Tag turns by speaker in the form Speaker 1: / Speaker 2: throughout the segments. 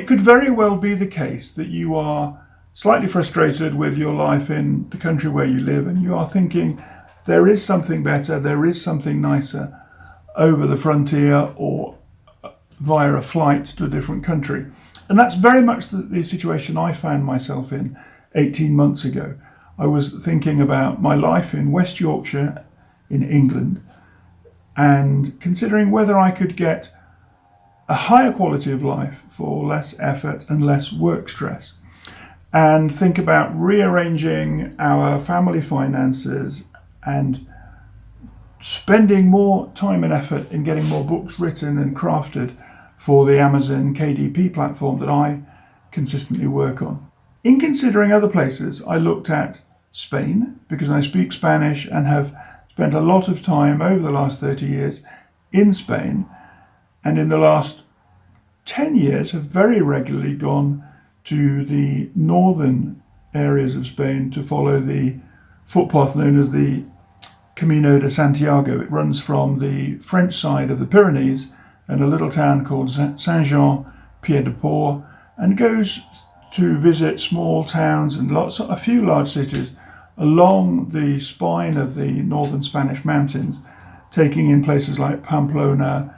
Speaker 1: it could very well be the case that you are slightly frustrated with your life in the country where you live, and you are thinking there is something better, there is something nicer over the frontier or via a flight to a different country. And that's very much the situation I found myself in 18 months ago. I was thinking about my life in West Yorkshire in England and considering whether I could get a higher quality of life for less effort and less work stress, and think about rearranging our family finances and spending more time and effort in getting more books written and crafted for the Amazon KDP platform that I consistently work on. In considering other places, I looked at Spain because I speak Spanish and have spent a lot of time over the last 30 years in Spain, and in the last 10 years have very regularly gone to the northern areas of Spain to follow the footpath known as the Camino de Santiago. It runs from the French side of the Pyrenees and a little town called Saint-Jean-Pied-de-Port, and goes to visit small towns and a few large cities along the spine of the northern Spanish mountains, taking in places like Pamplona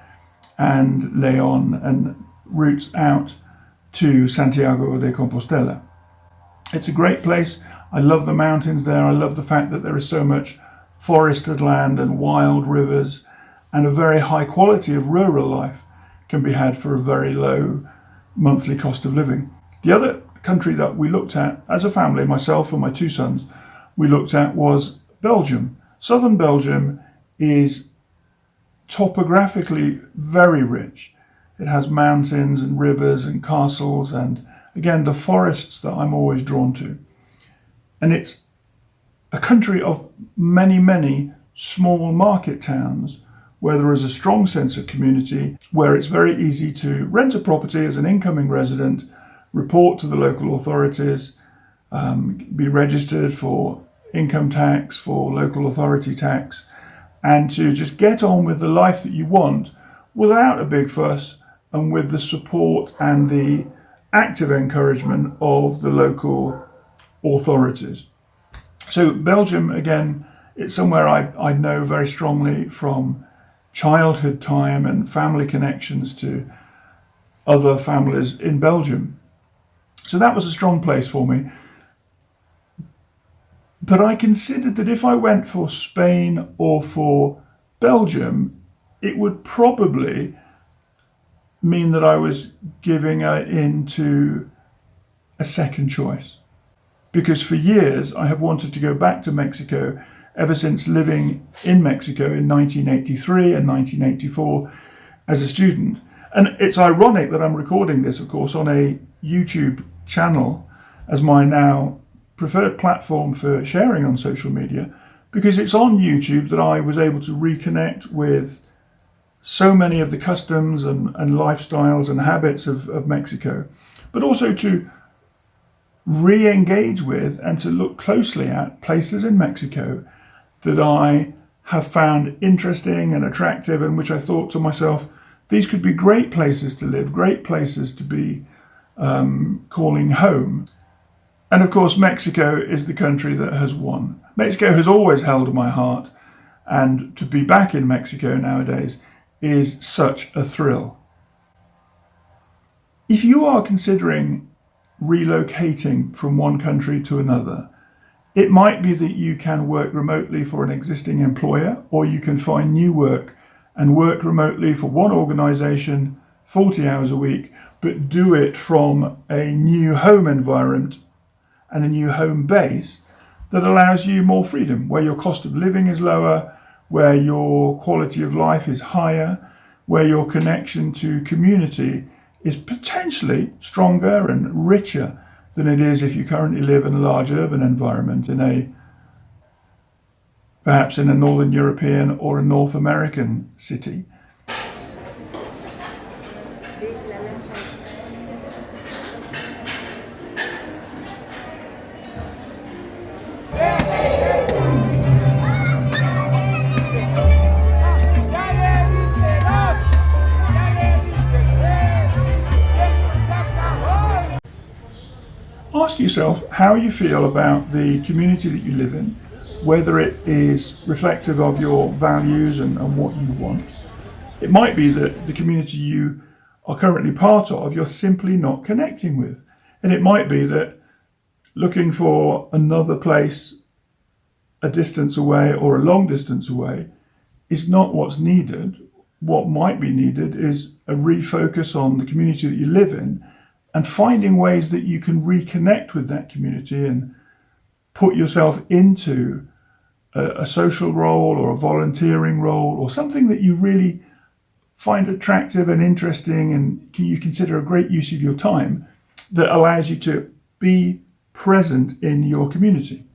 Speaker 1: and Leon and routes out to Santiago de Compostela. It's a great place. I love the mountains there. I love the fact that there is so much forested land and wild rivers, and a very high quality of rural life can be had for a very low monthly cost of living. The other country that we looked at as a family, myself and my two sons, we looked at was Belgium. Southern Belgium is topographically very rich. It has mountains and rivers and castles and, again, the forests that I'm always drawn to. And it's a country of many, many small market towns where there is a strong sense of community, where it's very easy to rent a property as an incoming resident, report to the local authorities, be registered for income tax, for local authority tax, and to just get on with the life that you want without a big fuss and with the support and the active encouragement of the local authorities. So Belgium, again, it's somewhere I know very strongly from childhood time and family connections to other families in Belgium. So that was a strong place for me. But I considered that if I went for Spain or for Belgium, it would probably mean that I was giving in to a second choice. Because for years I have wanted to go back to Mexico ever since living in Mexico in 1983 and 1984 as a student. And it's ironic that I'm recording this, of course, on a YouTube channel as my now preferred platform for sharing on social media, because it's on YouTube that I was able to reconnect with so many of the customs and lifestyles and habits of Mexico, but also to re-engage with and to look closely at places in Mexico that I have found interesting and attractive, and which I thought to myself, these could be great places to live, great places to be calling home. And of course, Mexico is the country that has won. Mexico has always held my heart, and to be back in Mexico nowadays is such a thrill. If you are considering relocating from one country to another, it might be that you can work remotely for an existing employer, or you can find new work and work remotely for one organisation 40 hours a week, but do it from a new home environment and a new home base that allows you more freedom, where your cost of living is lower, where your quality of life is higher, where your connection to community is potentially stronger and richer than it is if you currently live in a large urban environment perhaps in a Northern European or a North American city. Ask yourself how you feel about the community that you live in, whether it is reflective of your values and what you want. It might be that the community you are currently part of, you're simply not connecting with. And it might be that looking for another place a distance away or a long distance away is not what's needed. What might be needed is a refocus on the community that you live in and finding ways that you can reconnect with that community and put yourself into a social role or a volunteering role or something that you really find attractive and interesting and you consider a great use of your time that allows you to be present in your community.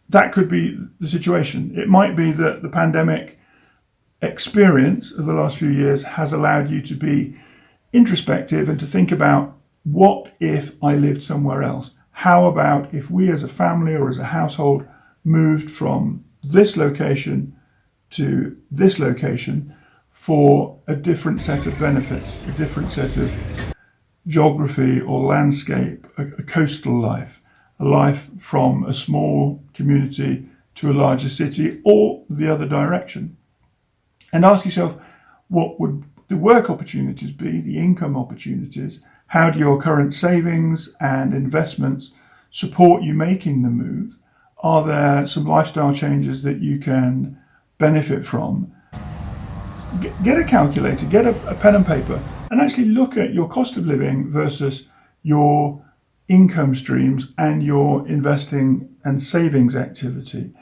Speaker 1: That could be the situation. It might be that the pandemic experience of the last few years has allowed you to be introspective and to think about, what if I lived somewhere else? How about if we as a family or as a household moved from this location to this location for a different set of benefits, a different set of geography or landscape, a coastal life, a life from a small community to a larger city, or the other direction. And ask yourself, what would the work opportunities be, the income opportunities? How do your current savings and investments support you making the move? Are there some lifestyle changes that you can benefit from? Get a calculator, get a pen and paper, and actually look at your cost of living versus your income streams and your investing and savings activity.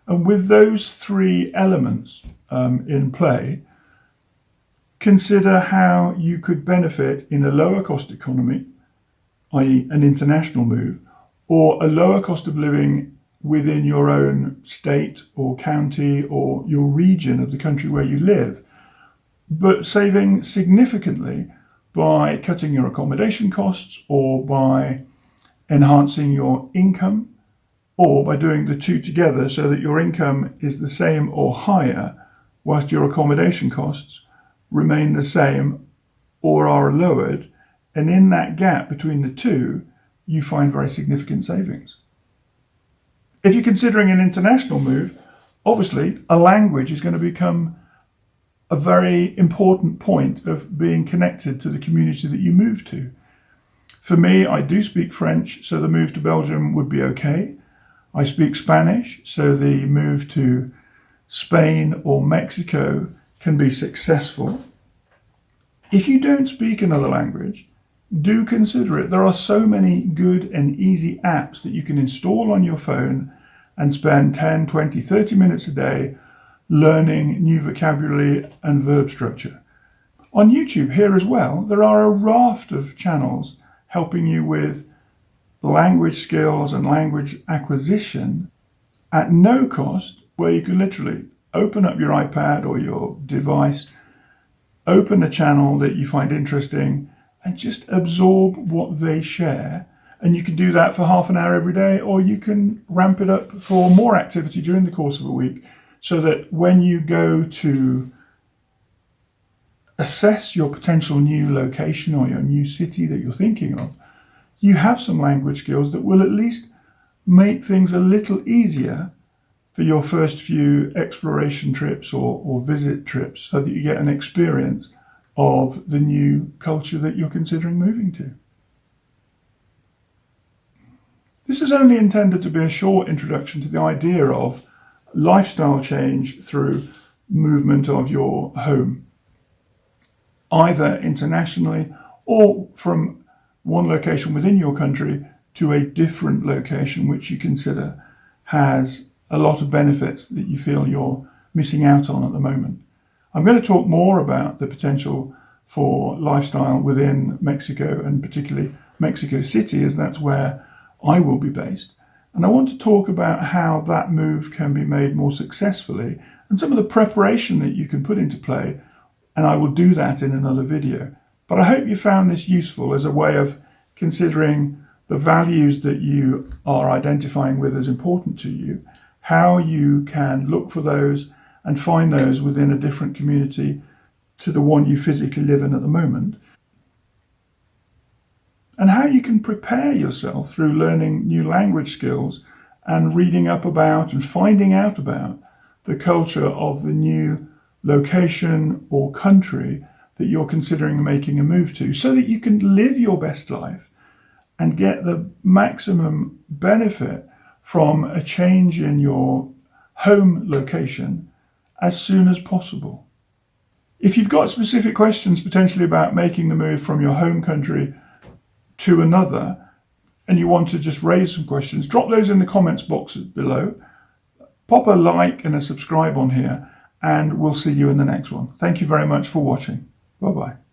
Speaker 1: And with those three elements in play, consider how you could benefit in a lower cost economy, i.e. an international move, or a lower cost of living within your own state or county or your region of the country where you live, but saving significantly by cutting your accommodation costs or by enhancing your income or by doing the two together so that your income is the same or higher whilst your accommodation costs remain the same or are lowered. And in that gap between the two, you find very significant savings. If you're considering an international move, obviously a language is going to become a very important point of being connected to the community that you move to. For me, I do speak French, so the move to Belgium would be okay. I speak Spanish, so the move to Spain or Mexico can be successful. If you don't speak another language, do consider it. There are so many good and easy apps that you can install on your phone and spend 10, 20, 30 minutes a day learning new vocabulary and verb structure. On YouTube here as well, there are a raft of channels helping you with language skills and language acquisition at no cost, where you can literally open up your iPad or your device, open a channel that you find interesting, and just absorb what they share. And you can do that for half an hour every day, or you can ramp it up for more activity during the course of a week, so that when you go to assess your potential new location or your new city that you're thinking of, you have some language skills that will at least make things a little easier for your first few exploration trips or visit trips, so that you get an experience of the new culture that you're considering moving to. This is only intended to be a short introduction to the idea of lifestyle change through movement of your home, either internationally or from one location within your country to a different location which you consider has a lot of benefits that you feel you're missing out on at the moment. I'm going to talk more about the potential for lifestyle within Mexico, and particularly Mexico City, as that's where I will be based. And I want to talk about how that move can be made more successfully and some of the preparation that you can put into play. And I will do that in another video. But I hope you found this useful as a way of considering the values that you are identifying with as important to you, how you can look for those and find those within a different community to the one you physically live in at the moment. and how you can prepare yourself through learning new language skills and reading up about and finding out about the culture of the new location or country that you're considering making a move to, so that you can live your best life and get the maximum benefit from a change in your home location as soon as possible. If you've got specific questions potentially about making the move from your home country to another, and you want to just raise some questions, drop those in the comments box below. Pop a like and a subscribe on here, and we'll see you in the next one. Thank you very much for watching. Bye-bye.